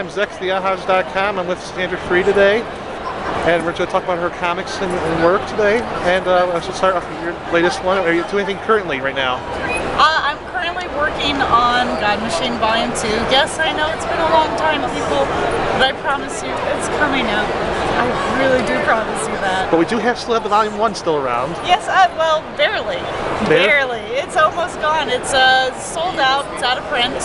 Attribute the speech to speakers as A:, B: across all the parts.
A: I'm Zechs, theahas.com. I'm with Chandra today, and we're going to talk about her comics and work today. And let's just start off with your latest one. Are you doing anything currently right now?
B: I'm currently working on God Machine Volume 2. Yes, I know it's been a long time, people, but I promise you it's coming out. I really do promise you that.
A: But we do still have the Volume 1 still around.
B: Yes, well, barely. Barely. It's almost gone. It's sold out. It's out of print.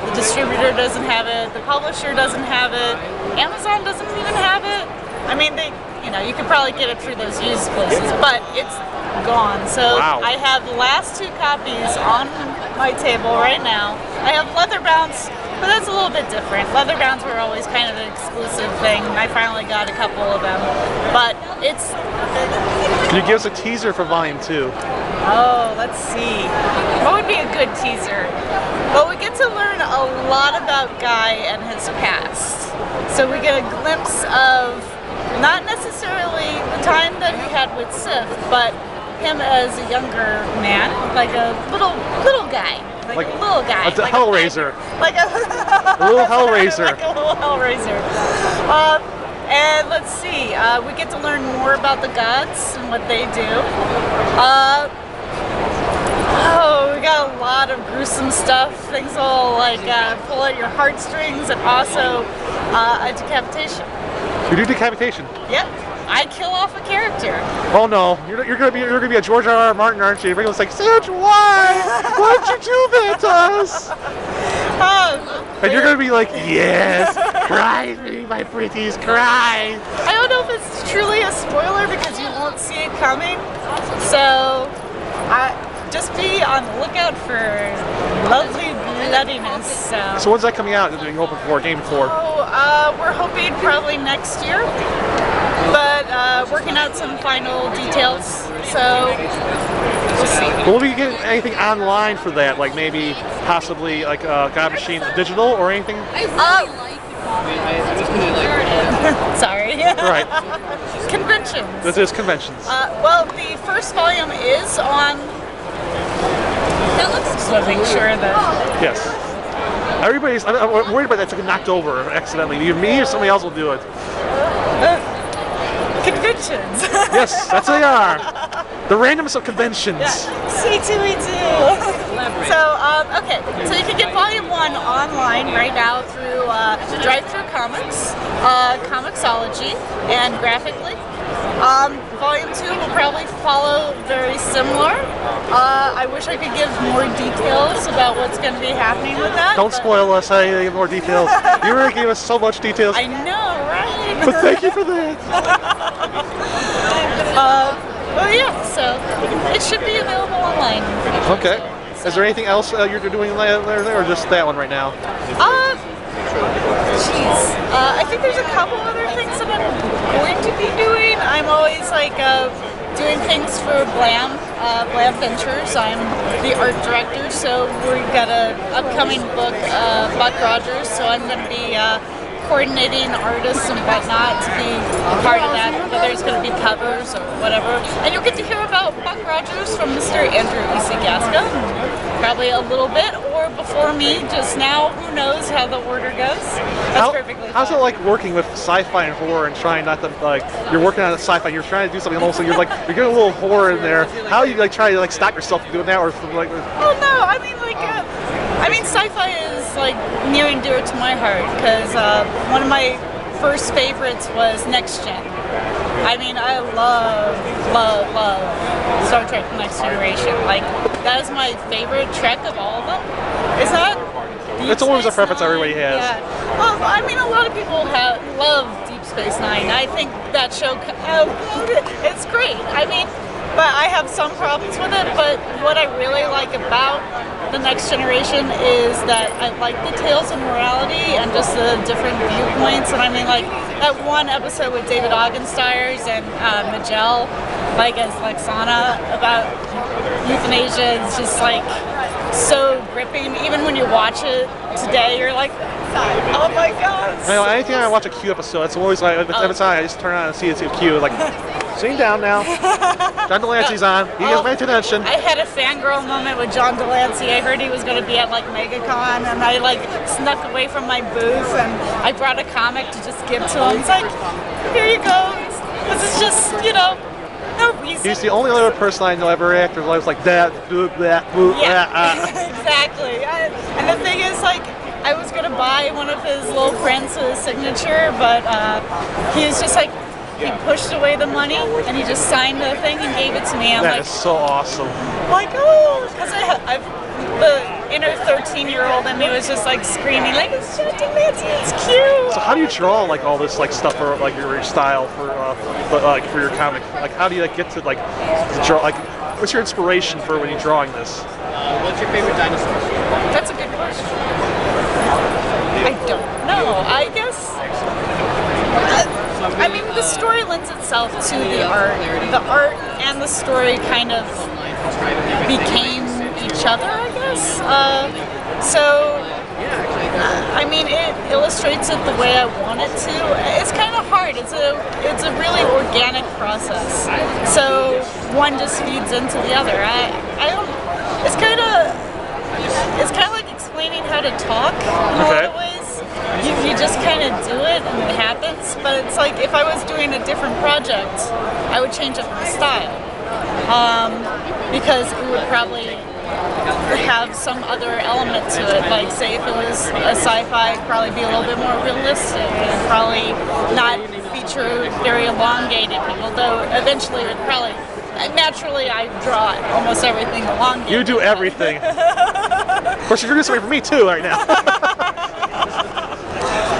B: The distributor doesn't have it. The publisher doesn't have it. Amazon doesn't even have it. I mean, you could probably get it through those used places, but it's gone. So
A: wow.
B: I have the last 2 copies on my table right now. I have leather bounds, but that's a little bit different. Leather bounds were always kind of an exclusive thing. I finally got a couple of them, but it's...
A: Can you give us a teaser for Volume 2?
B: Oh, let's see. What would be a good teaser? Well, we get to learn a lot about Guy and his past. So we get a glimpse of not necessarily the time that he had with Sif, but him as a younger man, like a little guy. Like a little guy.
A: Like a Hellraiser.
B: Like a
A: little Hellraiser.
B: Like a little Hellraiser. And let's see, we get to learn more about the gods and what they do. Oh, we got a lot of gruesome stuff. Things will like pull at your heartstrings, and also a decapitation.
A: You do decapitation?
B: Yep. I kill off a character.
A: Oh no, you're gonna be a George R.R. Martin, aren't you? Everyone's like, Sandra, why? Why'd you do that to us? And you're gonna be like, yes, cry me, my pretties, cry.
B: I don't know if it's truly a spoiler because you won't see it coming. So, just be on the lookout for lovely bloodiness.
A: So when's that coming out? Are you hoping for? Game 4?
B: Oh, we're hoping probably next year, but working out some final details. So we'll see.
A: Will we get anything online for that? Like maybe, possibly, like God Machine digital or anything?
B: Sorry.
A: Right.
B: Conventions.
A: This is conventions.
B: Well, the first volume is on. Just want to make sure that.
A: Yes. Everybody's. I'm worried about that to get knocked over accidentally. Either me or somebody else will do it.
B: Conventions.
A: Yes, that's what they are. The randomness of conventions.
B: Yeah. C2E2. So, okay. So you can get Volume 1 online right now through Drive-Thru Comics, Comixology, and Graphically. Volume 2 will probably follow very similar. I wish I could give more details about what's going to be happening with that.
A: Don't spoil us. I need more details. You really gave us so much details.
B: I know, right?
A: But thank you for that.
B: Well, yeah, so it should be available online.
A: Okay. Is there anything else you're doing there, or just that one right now?
B: I think there's a couple other things that I'm going to be doing. I'm always like doing things for Blam Ventures. I'm the art director, so we've got an upcoming book, Buck Rogers, so I'm going to be coordinating artists and whatnot to be part of that, whether it's going to be covers or whatever. And you'll get to hear about Buck Rogers from Mr. Andrew Isigaska, probably a little bit, or before me just now. Who knows how the order goes? That's perfectly fine.
A: How's it like working with sci-fi and horror and trying not to, like, you're working on a sci-fi and you're trying to do something else and you're like, you're getting a little horror in there. How do you like try to like stop yourself from doing that, or like?
B: Oh no, I mean like, sci-fi is like near and dear to my heart because one of my first favorites was Next Gen. I mean, I love Star Trek Next Generation. Like, that is my favorite Trek of all of them. Is that?
A: It's always a preference everybody has.
B: Yeah. Well, I mean, a lot of people love Deep Space Nine. I think that show, it's great. I mean, but I have some problems with it. But what I really like about the Next Generation is that I like the tales of morality and just the different viewpoints. And I mean, like that one episode with David Augenstiers and Majel, like as Lexana, about euthanasia is just like so gripping. Even when you watch it today, you're like, Oh my god.
A: I know, anytime I watch a Q episode, it's always like, every time I just turn on and see it's a Q, like, sitting down now. John Delancey's on. He gets my attention.
B: I had a fangirl moment with John Delancey. I heard he was going to be at like MegaCon, and I like snuck away from my booth, and I brought a comic to just give to him. It's like, here you go. This is just, no reason.
A: He's the only other person I know ever acted like that,
B: Exactly. And the thing is, like, I was going to buy one of his little prints with his signature, but he was just like, he pushed away the money and he just signed the thing and gave it to me. I'm
A: that
B: like,
A: is so awesome.
B: Like, oh, because the inner 13-year-old in me was just like screaming, like, it's John Delancey, it's cute.
A: So how do you draw like all this like stuff for like your style for your comic? Like how do you like get to like draw? Like what's your inspiration for when you're drawing this?
C: What's your favorite dinosaur?
B: That's a good question. I don't know. I guess. I mean, the story lends itself to the art. The art and the story kind of became each other, I guess. I mean, it illustrates it the way I want it to. It's kind of hard. It's a really organic process. So one just feeds into the other. I don't. It's kind of like explaining how to talk in a lot of ways. You just kind of do it and it happens, but it's like if I was doing a different project, I would change up the style because it would probably have some other element to it. Like say if it was a sci-fi, it'd probably be a little bit more realistic and probably not feature very elongated people, though eventually it would probably, naturally I draw almost everything elongated.
A: You do everything. Of course, you're doing something for me too right now.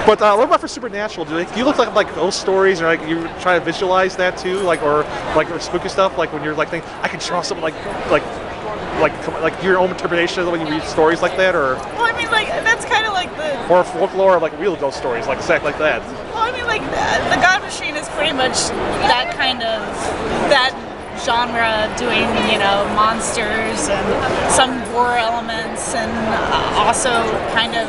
A: But what about for Supernatural? Do you look like ghost stories, or like you try to visualize that too, like or spooky stuff? Like when you're like thinking, I can draw something like your own interpretation of when you read stories like that, or?
B: Well, I mean, like that's kind of like the.
A: Or folklore, like real ghost stories, like exactly like that.
B: Well, I mean, like the God Machine is pretty much that kind of that genre, doing monsters and some gore elements, and also kind of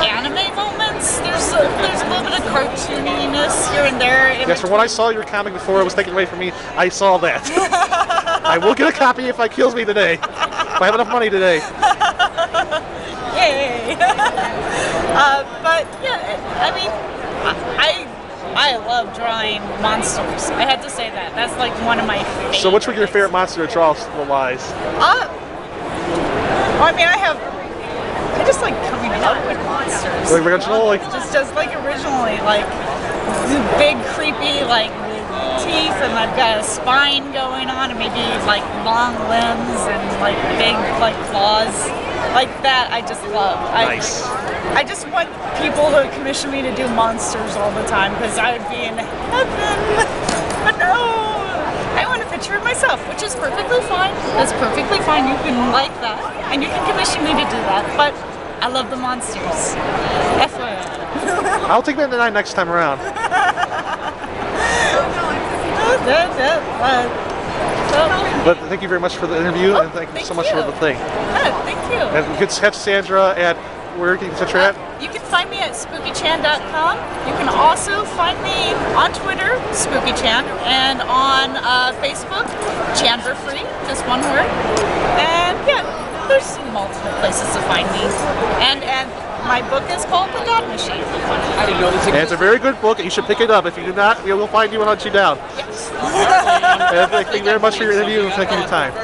B: anime moments. There's a little bit of cartooniness here and there.
A: Yes, from what I saw your comic before it was taken away from me, I saw that. I will get a copy if it kills me today. If I have enough money today.
B: Yay! But yeah, I mean, I love drawing monsters. I had to say that. That's like one of my favorites.
A: So which was your favorite monster to draw wise?
B: Well, I mean, I just like coming up with monsters.
A: Like original, like
B: just like originally, like big creepy like teeth, and I've got a spine going on, and maybe like long limbs and like big like claws, like that. I just love.
A: Nice.
B: I just want people to commission me to do monsters all the time because I would be in heaven. But no, I want a picture of myself, which is perfectly fine. That's perfectly fine. You can like that, and you can commission me to do that. But I love the monsters. FYI.
A: I'll take that tonight next time around. But thank you very much for the interview, and thank you so much for the thing.
B: Thank you.
A: And you can catch Sandra at where can you catch her at?
B: You can find me at spookychan.com. You can also find me on Twitter, SpookyChan, and on Facebook, Chandra Free, just one word. And yeah, there's multiple places to find me. And my book is called The God Machine.
C: I didn't know this existed.
A: And it's a very good book, and you should pick it up. If you do not, we will find you and hunt you down.
B: Yes.
A: And thank you very much for your interview and taking your time.